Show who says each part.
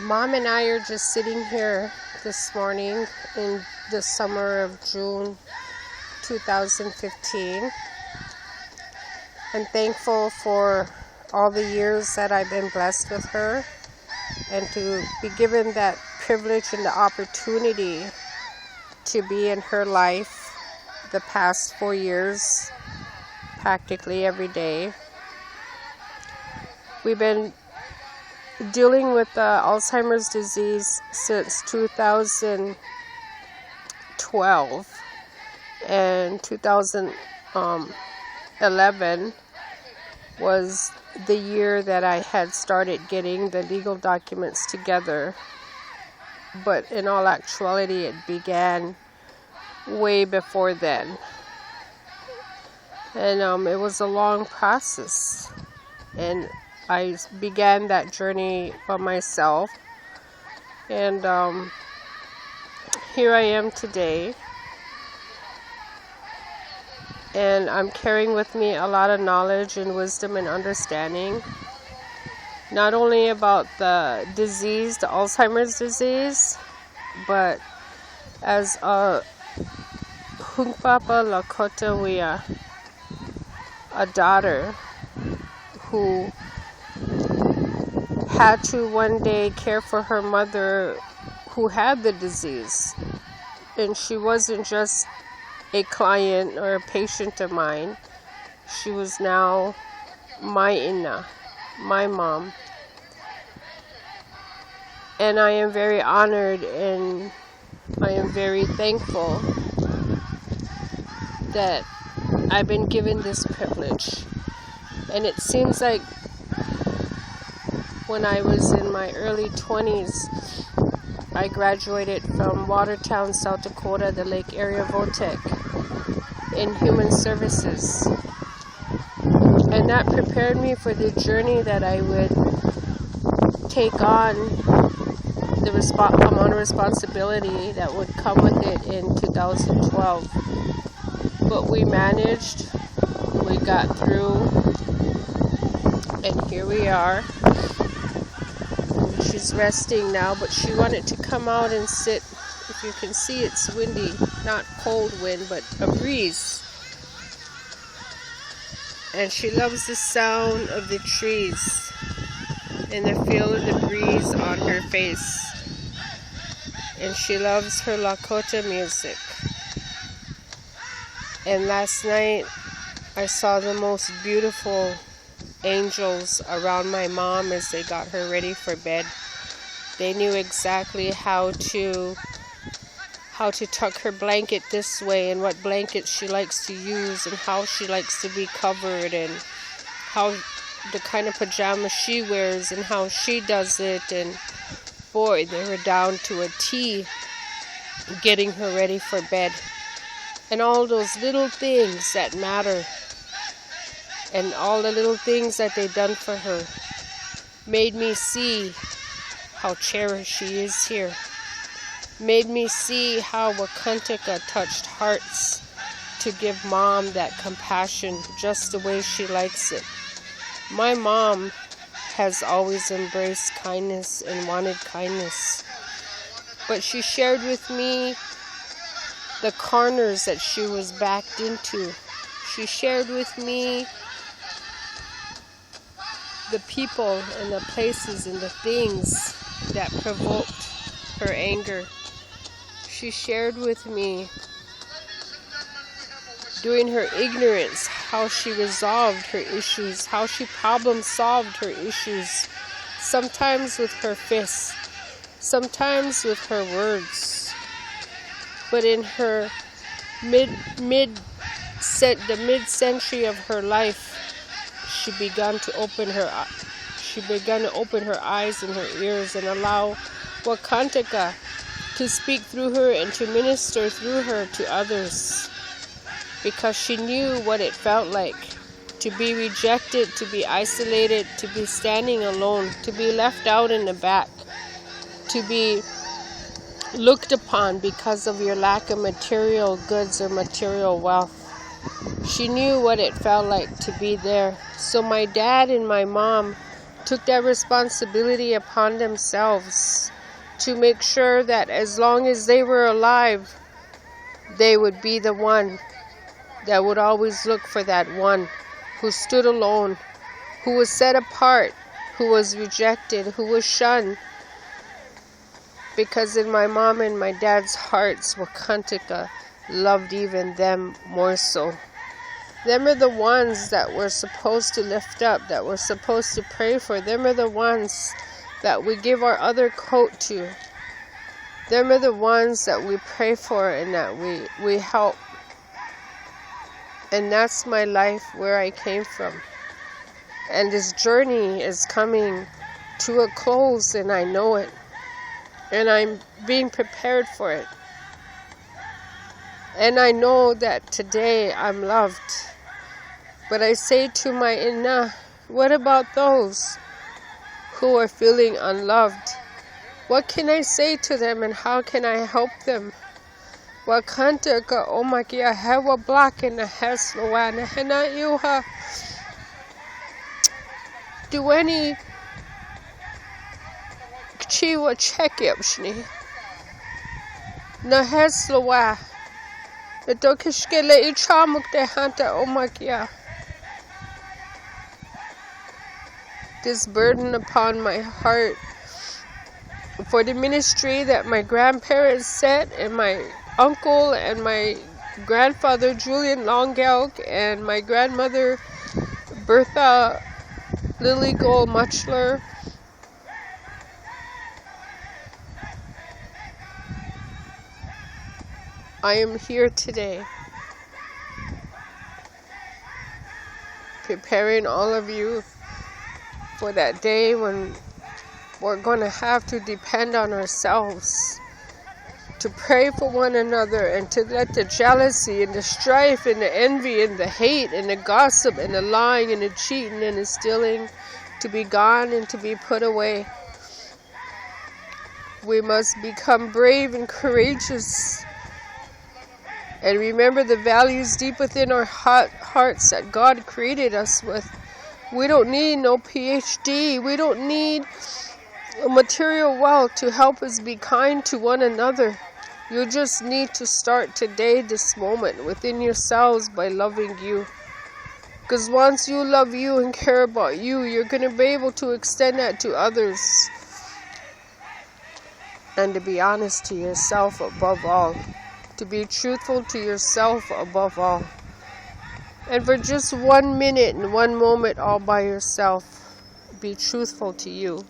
Speaker 1: Mom and I are just sitting here this morning in the summer of June 2015. I'm thankful for all the years that I've been blessed with her and to be given that privilege and the opportunity to be in her life the past 4 years, practically every day. We've been dealing with Alzheimer's disease since 2012, and 2011 was the year that I had started getting the legal documents together, but in all actuality it began way before then, and it was a long process, and I began that journey by myself, and here I am today, and I'm carrying with me a lot of knowledge and wisdom and understanding, not only about the disease, the Alzheimer's disease, but as a Hunkpapa Lakota Wea, a daughter who had to one day care for her mother who had the disease. And she wasn't just a client or a patient of mine. She was now my ina, my mom. And I am very honored and I am very thankful that I've been given this privilege. And it seems like when I was in my early 20s, I graduated from Watertown, South Dakota, the Lake Area Votech, in human services. And that prepared me for the journey that I would take on, the amount of responsibility that would come with it in 2012. But we managed, we got through, and here we are. She's resting now, but she wanted to come out and sit. If you can see, it's windy, not cold wind, but a breeze. And she loves the sound of the trees and the feel of the breeze on her face. And she loves her Lakota music. And last night, I saw the most beautiful angels around my mom as they got her ready for bed. They knew exactly how to tuck her blanket this way and what blanket she likes to use and how she likes to be covered and how the kind of pajamas she wears and how she does it. And boy, they were down to a T getting her ready for bed. And all those little things that matter and all the little things that they've done for her made me see how cherished she is here. Made me see how Wakantaka touched hearts to give Mom that compassion just the way she likes it. My mom has always embraced kindness and wanted kindness. But she shared with me the corners that she was backed into. She shared with me the people and the places and the things that provoked her anger. She shared with me, during her ignorance, how she resolved her issues, how she problem solved her issues, sometimes with her fists, sometimes with her words. But in her mid-century of her life, she began to open her eyes and her ears and allow Wakantaka to speak through her and to minister through her to others, because she knew what it felt like to be rejected, to be isolated, to be standing alone, to be left out in the back, to be looked upon because of your lack of material goods or material wealth. She knew what it felt like to be there. So my dad and my mom took that responsibility upon themselves to make sure that as long as they were alive, they would be the one that would always look for that one who stood alone, who was set apart, who was rejected, who was shunned. Because in my mom and my dad's hearts, Wakantika loved even them more so. Them are the ones that we're supposed to lift up, that we're supposed to pray for. Them are the ones that we give our other coat to. Them are the ones that we pray for and that we help. And that's my life where I came from. And this journey is coming to a close, and I know it. And I'm being prepared for it. And I know that today I'm loved. But I say to my Inna, what about those who are feeling unloved? What can I say to them and how can I help them? Wakanta ka omakia hewa black in the heslowana hena yuha. Do any chiwa check upshni? Na heslowa. The dokishkele ichamuk de hanta omakia. This burden upon my heart for the ministry that my grandparents set, and my uncle and my grandfather Julian Longelk and my grandmother Bertha Lilygol Muchler. I am here today preparing all of you for that day when we're going to have to depend on ourselves to pray for one another and to let the jealousy and the strife and the envy and the hate and the gossip and the lying and the cheating and the stealing to be gone and to be put away. We must become brave and courageous and remember the values deep within our hearts that God created us with. We don't need no PhD. We don't need material wealth to help us be kind to one another. You just need to start today, this moment, within yourselves by loving you. Because once you love you and care about you, you're going to be able to extend that to others. And to be honest to yourself above all. To be truthful to yourself above all. And for just 1 minute and 1 moment all by yourself, be truthful to you.